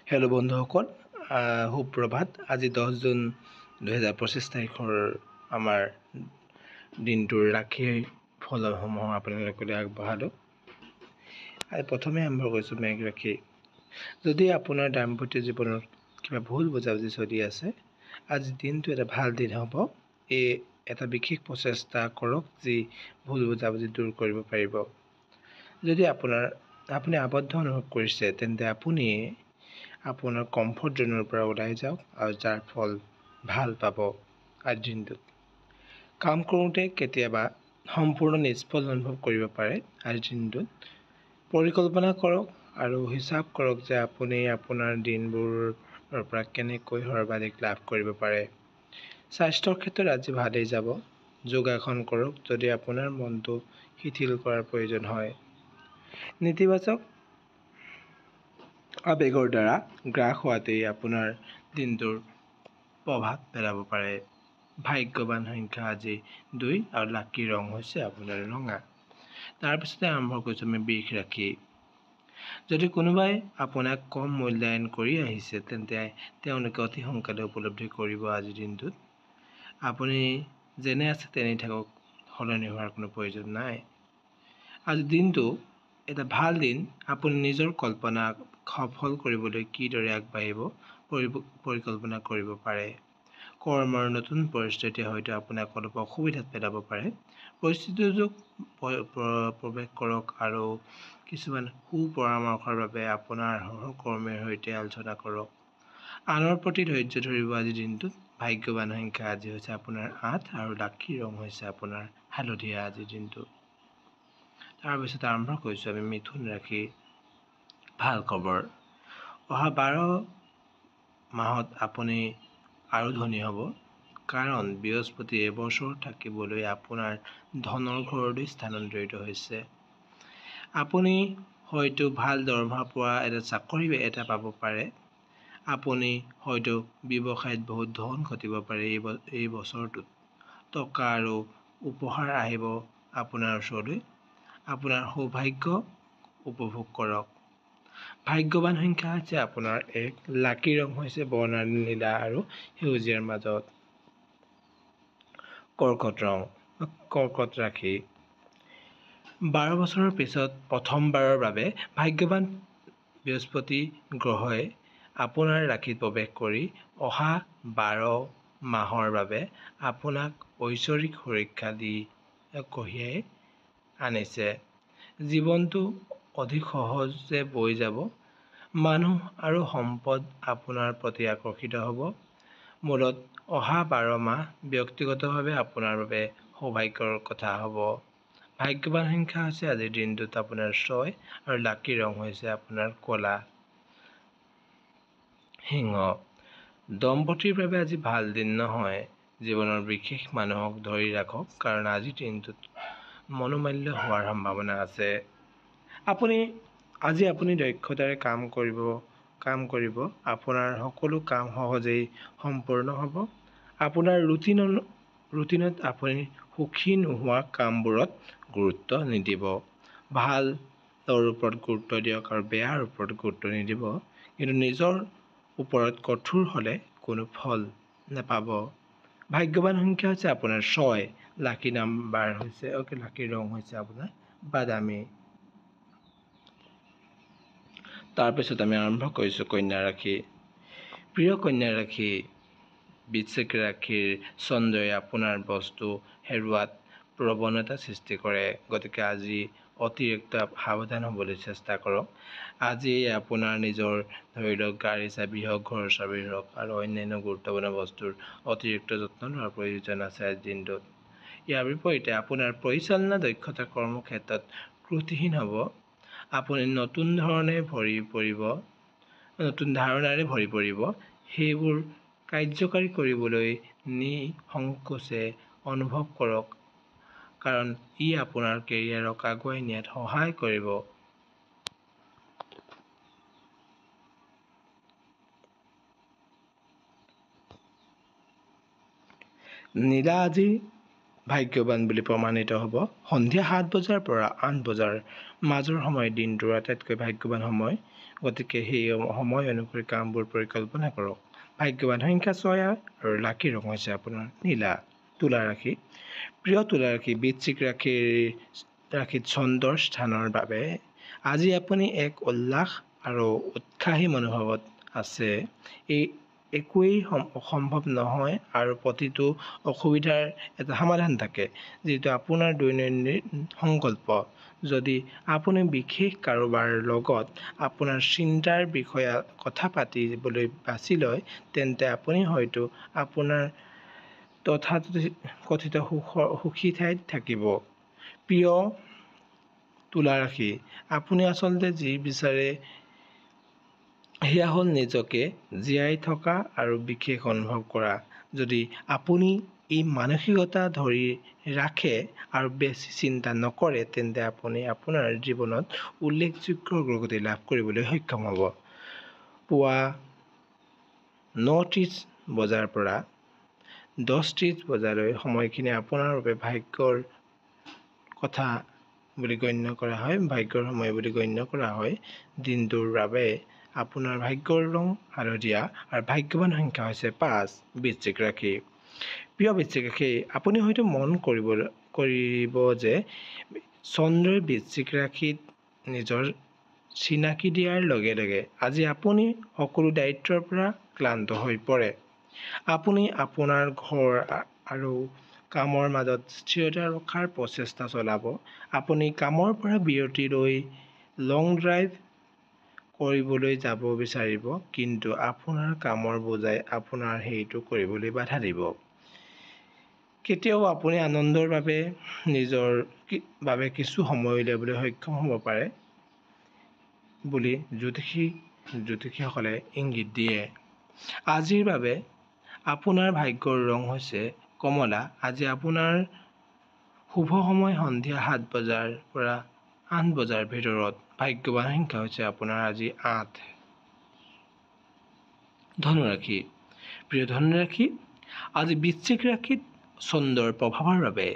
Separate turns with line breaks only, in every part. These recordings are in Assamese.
হেল্ল' বন্ধুসকল, সুপ্ৰভাত। আজি 10 জুন 2025 তাৰিখৰ আমাৰ দিনটোৰ ৰাশিৰ ফলসমূহ আপোনালোকলৈ আগবঢ়ালোঁ। আৰু প্ৰথমে আৰম্ভ কৰিছোঁ মেঘ ৰাশি। যদি আপোনাৰ দাম্পত্য জীৱনত কিবা ভুল বুজাবুজি চলি আছে, আজি দিনটো এটা ভাল দিন হ'ব। এটা বিশেষ প্ৰচেষ্টা কৰক যি ভুল বুজাবুজি দূৰ কৰিব পাৰিব। যদি আপুনি আবদ্ধ অনুভৱ কৰিছে, তেন্তে আপুনি আপোনাৰ কমফৰ্ট জ'নৰ পৰা ওলাই যাওক আৰু যাৰ ফল ভাল পাব। আজিৰ দিনটোত কাম কৰোঁতে কেতিয়াবা সম্পূৰ্ণ নিষ্ফল অনুভৱ কৰিব পাৰে। আজিৰ দিনটোত পৰিকল্পনা কৰক আৰু হিচাপ কৰক যে আপুনি আপোনাৰ দিনবোৰৰ পৰা কেনেকৈ সৰ্বাধিক লাভ কৰিব পাৰে। স্বাস্থ্যৰ ক্ষেত্ৰত আজি ভালেই যাব। যোগাসন কৰক যদি আপোনাৰ মনটো শিথিল কৰাৰ প্ৰয়োজন হয়। নেতিবাচক আৱেগৰ দ্বাৰা গ্ৰাস হোৱাতেই আপোনাৰ দিনটোৰ প্ৰভাৱ পেলাব পাৰে। ভাগ্যৱান সংখ্যা আজি 2 আৰু লাকি ৰং হৈছে আপোনাৰ ৰঙা। তাৰপিছতে আৰম্ভ কৰিছোঁ আমি বৃষ ৰাশি। যদি কোনোবাই আপোনাক কম মূল্যায়ন কৰি আহিছে, তেন্তে তেওঁলোকে অতি সোনকালে উপলব্ধি কৰিব। আজিৰ দিনটোত আপুনি যেনে আছে তেনেই থাকক, সলনি হোৱাৰ কোনো প্ৰয়োজন নাই। আজিৰ দিনটো এটা ভাল দিন। আপুনি নিজৰ কল্পনা সফল কৰিবলৈ কিদৰে আগবাঢ়িব পৰিকল্পনা কৰিব পাৰে। কৰ্মৰ নতুন পৰিস্থিতিয়ে হয়তো আপোনাক অলপ অসুবিধাত পেলাব পাৰে। পৰিস্থিতিটোত প্ৰৱেশ কৰক আৰু কিছুমান সুপৰামৰ্শৰ বাবে আপোনাৰ সহকৰ্মীৰ সৈতে আলোচনা কৰক। আনৰ প্ৰতি ধৈৰ্য ধৰিব। আজিৰ দিনটোত ভাগ্যৱান সংখ্যা আজি হৈছে আপোনাৰ 8 আৰু লাকি ৰং হৈছে আপোনাৰ হালধীয়া। আজিৰ দিনটো তাৰপিছত আৰম্ভ কৰিছোঁ আমি মিথুন ৰাশি। ভাল খবৰ, অহা 12 মাহত আপুনি আৰু ধনী হ'ব, কাৰণ বৃহস্পতি এবছৰ থাকিবলৈ আপোনাৰ ধনৰ ঘৰলৈ স্থানান্তৰিত হৈছে। আপুনি হয়তো ভাল দৰমহা পোৱা এটা চাকৰি এটা পাব পাৰে। আপুনি হয়তো ব্যৱসায়ত বহুত ধন ঘটিব পাৰে। এই বছৰটোত টকা আৰু উপহাৰ আহিব আপোনাৰ ওচৰলৈ। আপোনাৰ সৌভাগ্য উপভোগ কৰক। ভাগ্যৱান সংখ্যা হৈছে আপোনাৰ 1, লাকি ৰং হৈছে বৰ্ণালী নীলা আৰু সেউজীয়াৰ মাজত। কৰ্কট ৰাশি। 12 বছৰৰ পিছত প্ৰথমবাৰৰ বাবে ভাগ্যৱান বৃহস্পতি গ্ৰহই আপোনাৰ ৰাশিত প্ৰৱেশ কৰি অহা 12 মাহৰ বাবে আপোনাক ঐশ্বৰিক সুৰক্ষা দি কঢ়িয়াই আনিছে। জীৱনটো অধিক সহজে বৈ যাব। মানুহ আৰু সম্পদ আপোনাৰ প্ৰতি আকৰ্ষিত হ'ব। মূলত অহা 12 মাহ ব্যক্তিগতভাৱে আপোনাৰ বাবে সৌভাগ্যৰ কথা হ'ব। ভাগ্যৱান সংখ্যা হৈছে আজিৰ দিনটোত আপোনাৰ 6 আৰু লাকি ৰং হৈছে আপোনাৰ ক'লা। সিংহ। দম্পতীৰ বাবে আজি ভাল দিন নহয়। জীৱনৰ বিশেষ মানুহক ধৰি ৰাখক, কাৰণ আজিৰ দিনটোত মনোমালিন্য হোৱাৰ সম্ভাৱনা আছে। আজি আপুনি দক্ষতাৰে কাম কৰিব। আপোনাৰ সকলো কাম সহজেই সম্পূৰ্ণ হ'ব। আপোনাৰ ৰুটিনত আপুনি সুখী নোহোৱা কামবোৰত গুৰুত্ব নিদিব। ভালৰ ওপৰত গুৰুত্ব দিয়ক আৰু বেয়াৰ ওপৰত গুৰুত্ব নিদিব। কিন্তু নিজৰ ওপৰত কঠোৰ হ'লে কোনো ফল নাপাব। ভাগ্যৱান সংখ্যা হৈছে আপোনাৰ 6, লাকি ৰং হৈছে আপোনাৰ বাদামী। তাৰপিছত আমি আৰম্ভ কৰিছোঁ কন্যা ৰাশি। প্ৰিয় কন্যা ৰাশি, বৃশ্চিক ৰাশিৰ চন্দ্ৰই আপোনাৰ বস্তু হেৰুওৱাত প্ৰৱণতা সৃষ্টি কৰে। গতিকে আজি অতিৰিক্ত সাৱধান হ'বলৈ চেষ্টা কৰক। আজি আপোনাৰ নিজৰ ধৰি লওক গাড়ী চাবি হওক, ঘৰৰ চাবি হওক আৰু অন্যান্য গুৰুত্বপূৰ্ণ বস্তুৰ অতিৰিক্ত যত্ন লোৱাৰ প্ৰয়োজন আছে আজিৰ দিনটোত। ইয়াৰ বিপৰীতে আপোনাৰ পৰিচালনা দক্ষতা কৰ্মক্ষেত্ৰত ত্ৰুটিহীন হ'ব। আপুনি নতুন ধাৰণাৰে ভৰি পৰিব। সেইবোৰ কাৰ্যকাৰী কৰিবলৈ নিসংকোচে অনুভৱ কৰক, কাৰণ ই আপোনাৰ কেৰিয়াৰক আগুৱাই নিয়াত সহায় কৰিব। নীলা আজি ভাগ্যৱান বুলি প্ৰমাণিত হ'ব। সন্ধিয়া 7 বজাৰ পৰা 8 বজাৰ মাজৰ সময় দিনটোৰ আটাইতকৈ ভাগ্যৱান সময়। গতিকে সেই সময় অনুসৰি কামবোৰ পৰিকল্পনা কৰক। ভাগ্যৱান সংখ্যা 6 আৰু লাকি ৰং হৈছে আপোনাৰ নীলা। তুলা ৰাশি। প্ৰিয় তুলা ৰাশি, বৃশ্চিক ৰাশিত চন্দ্ৰৰ স্থানৰ বাবে আজি আপুনি এক উল্লাস আৰু উৎসাহী মনোভাৱত আছে। একোৱেই অসম্ভৱ নহয় আৰু প্ৰতিটো অসুবিধাৰ এটা সমাধান থাকে, যিটো আপোনাৰ দৈনন্দিন সংকল্প। যদি আপুনি বিশেষ কাৰোবাৰ লগত আপোনাৰ চিন্তাৰ বিষয়ে কথা পাতিবলৈ বাছি লয়, তেন্তে আপুনি হয়তো আপোনাৰ তথাকথিত সুখী ঠাইত থাকিব। প্ৰিয় তুলা ৰাশি, আপুনি আচলতে যি বিচাৰে সেয়া হ'ল নিজকে জীয়াই থকা আৰু বিশেষ অনুভৱ কৰা। যদি আপুনি এই মানসিকতা ধৰি ৰাখে আৰু বেছি চিন্তা নকৰে, তেন্তে আপুনি আপোনাৰ জীৱনত উল্লেখযোগ্য অগ্ৰগতি লাভ কৰিবলৈ সক্ষম হ'ব। পুৱা 9:30 বজাৰ পৰা 10:30 বজালৈ সময়খিনি আপোনাৰ বাবে ভাগ্যৰ কথা বুলি গণ্য কৰা হয়, ভাগ্যৰ সময় বুলি গণ্য কৰা হয়। দিনটোৰ বাবে আপোনাৰ ভাগ্যৰ ৰং হালধীয়া আৰু ভাগ্যৱান সংখ্যা হৈছে 5। বৃশ্চিক ৰাশি। প্ৰিয় বৃশ্চিক ৰাশি, আপুনি হয়তো মন কৰিব যে চন্দ্ৰই বৃশ্চিক ৰাশিত নিজৰ চিনাকি দিয়াৰ লগে লগে আজি আপুনি সকলো দায়িত্বৰ পৰা ক্লান্ত হৈ পৰে। আপুনি আপোনাৰ ঘৰ আৰু কামৰ মাজত স্থিৰতা ৰখাৰ প্ৰচেষ্টা চলাব। আপুনি কামৰ পৰা বিৰতি লৈ লং ড্ৰাইভ কৰিবলৈ যাব বিচাৰিব, কিন্তু আপোনাৰ কামৰ বোজাই আপোনাৰ সেইটো কৰিবলৈ বাধা দিব। কেতিয়াবা আপুনি আনন্দৰ বাবে নিজৰ বাবে কিছু সময় উলিয়াবলৈ সক্ষম হ'ব পাৰে বুলি জ্যোতিষীসকলে ইংগিত দিয়ে। আজিৰ বাবে আপোনাৰ ভাগ্যৰ ৰং হৈছে কমলা। আজি আপোনাৰ শুভ সময় সন্ধিয়া 7 বজাৰ পৰা 8 বজাৰ ভিতৰত। ভাগ্যৱান সংখ্যা হৈছে আপোনাৰ আজি 8। ধনু ৰাশি। প্ৰিয় ধনু ৰাশি, আজি বৃশ্চিক ৰাশিত চন্দ্ৰৰ প্ৰভাৱৰ বাবে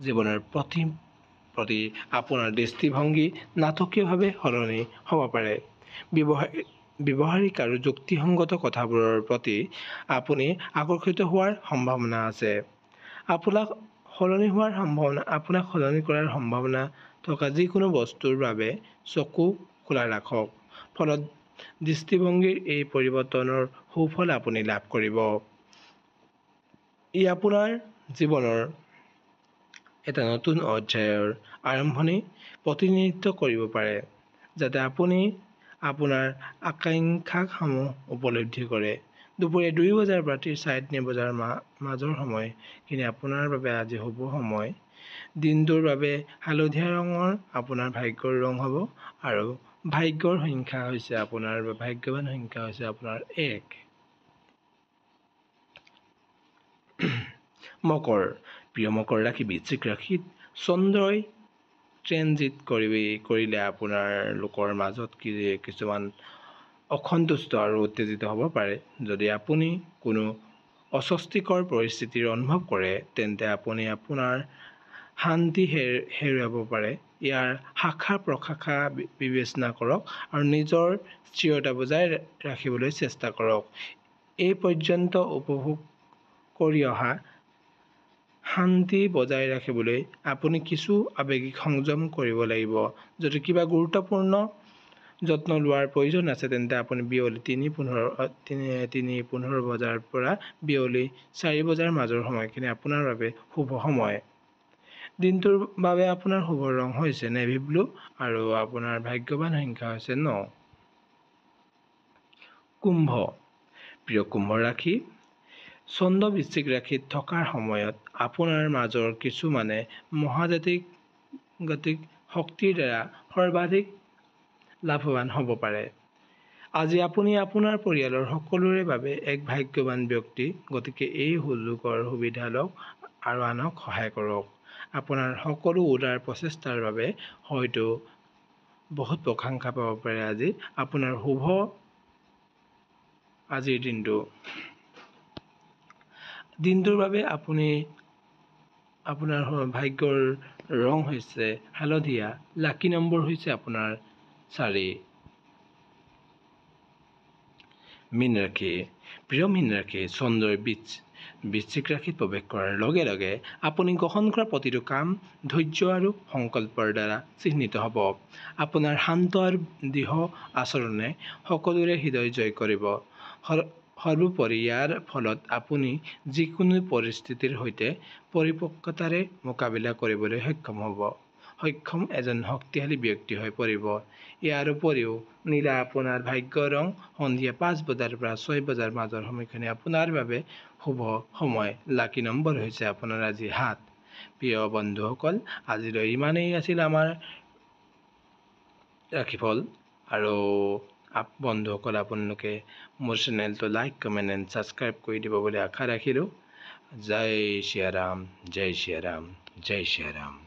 জীৱনৰ প্ৰতি আপোনাৰ দৃষ্টিভংগী নাটকীয়ভাৱে সলনি হ'ব পাৰে। ব্যৱহাৰিক আৰু যুক্তিসংগত কথাবোৰৰ প্ৰতি আপুনি আকৰ্ষিত হোৱাৰ সম্ভাৱনা আছে। আপোনাক সলনি কৰাৰ সম্ভাৱনা থকা যিকোনো বস্তুৰ বাবে চকু খোলা ৰাখক। ফলত দৃষ্টিভংগীৰ এই পৰিৱৰ্তনৰ সুফল আপুনি লাভ কৰিব। ই আপোনাৰ জীৱনৰ এটা নতুন অধ্যায়ৰ আৰম্ভণি প্ৰতিনিধিত্ব কৰিব পাৰে, যাতে আপুনি আপোনাৰ আকাংক্ষাসমূহ উপলব্ধি কৰে। দুপৰীয়া 2 বজাৰ পৰা 3:30 বজাৰ মাজৰ সময়খিনি আপোনাৰ বাবে আজি শুভ সময়। দিনটোৰ বাবে হালধীয়া ৰঙৰ আপোনাৰ ভাগ্যৰ ৰং হ'ব আৰু ভাগ্যৰ সংখ্যা হৈছে ভাগ্যৱান সংখ্যা হৈছে আপোনাৰ 1। মকৰ। প্ৰিয় মকৰ ৰাশি, বৃশ্চিক ৰাশিত চন্দ্ৰই ট্ৰেনজিট কৰিলে আপোনাৰ লোকৰ মাজত কিছুমান অসন্তুষ্ট আৰু উত্তেজিত হ'ব পাৰে। যদি আপুনি কোনো অস্বস্তিকৰ পৰিস্থিতিৰ অনুভৱ কৰে, তেন্তে আপুনি আপোনাৰ শান্তি হেৰুৱাব পাৰে। ইয়াৰ শাখা-প্ৰশাখা বিবেচনা কৰক আৰু নিজৰ স্থিৰতা বজাই ৰাখিবলৈ চেষ্টা কৰক। এই পৰ্যন্ত উপভোগ কৰি অহা শান্তি বজাই ৰাখিবলৈ আপুনি কিছু আৱেগিক সংযম কৰিব লাগিব। যদি কিবা গুৰুত্বপূৰ্ণ যত্ন লোৱাৰ প্ৰয়োজন আছে, তেন্তে আপুনি বিয়লি 3:15 বজাৰ পৰা বিয়লি 4 বজাৰ মাজৰ সময়খিনি আপোনাৰ বাবে শুভ সময়। দিনটোৰ বাবে আপোনাৰ শুভ ৰং হৈছে নেভি ব্লু আৰু আপোনাৰ ভাগ্যৱান সংখ্যা হৈছে 9। কুম্ভ। প্ৰিয় কুম্ভ ৰাশি, চন্দ্ৰ বৃশ্চিক ৰাশিত থকাৰ সময়ত আপোনাৰ মাজৰ কিছুমানে মহাজাগতিক শক্তিৰ দ্বাৰা সৰ্বাধিক লাভৱান হ'ব পাৰে। আজি আপুনি আপোনাৰ পৰিয়ালৰ সকলোৰে বাবে এক ভাগ্যৱান ব্যক্তি। গতিকে এই সুযোগৰ সুবিধা লওক আৰু আনক সহায় কৰক। আপোনাৰ সকলো উদাৰ প্ৰচেষ্টাৰ বাবে হয়তো বহুত প্ৰশংসা পাব পাৰে। আজি আপোনাৰ শুভ আজিৰ দিনটোৰ বাবে আপুনি আপোনাৰ ভাগ্যৰ ৰং হৈছে হালধীয়া। লাকি নম্বৰ হৈছে আপোনাৰ 4। মীন ৰাশি। প্ৰিয় মীন ৰাশি, চন্দ্ৰই বৃশ্চিক ৰাশিত প্ৰৱেশ কৰাৰ লগে লগে আপুনি গ্ৰহণ কৰা প্ৰতিটো কাম ধৈৰ্য আৰু সংকল্পৰ দ্বাৰা চিহ্নিত হ'ব। আপোনাৰ শান্ত আৰু দৃঢ় আচৰণে সকলোৰে হৃদয় জয় কৰিব। সৰ্বোপৰি ইয়াৰ ফলত আপুনি যিকোনো পৰিস্থিতিৰ সৈতে পৰিপক্কতাৰে মোকাবিলা কৰিবলৈ সক্ষম এজন শক্তিশালী ব্যক্তি হৈ পৰিব। ইয়াৰ উপৰিও নীলা আপোনাৰ ভাগ্যৰ ৰং। সন্ধিয়া 5 বজাৰ পৰা 6 বজাৰ মাজৰ সময়খিনি আপোনাৰ বাবে শুভ সময়। লাকি নম্বৰ হৈছে আপোনাৰ আজি 7। প্ৰিয় বন্ধুসকল, আজিলৈ ইমানেই আছিল আমাৰ ৰাশিফল। আৰু বন্ধুসকল, আপোনালোকে মোৰ চেনেলটো লাইক, কমেণ্ট এণ্ড ছাবস্ক্ৰাইব কৰি দিব বুলি আশা ৰাখিলোঁ। জয় শ্ৰী ৰাম, জয় শ্ৰী ৰাম, জয় শ্ৰী ৰাম।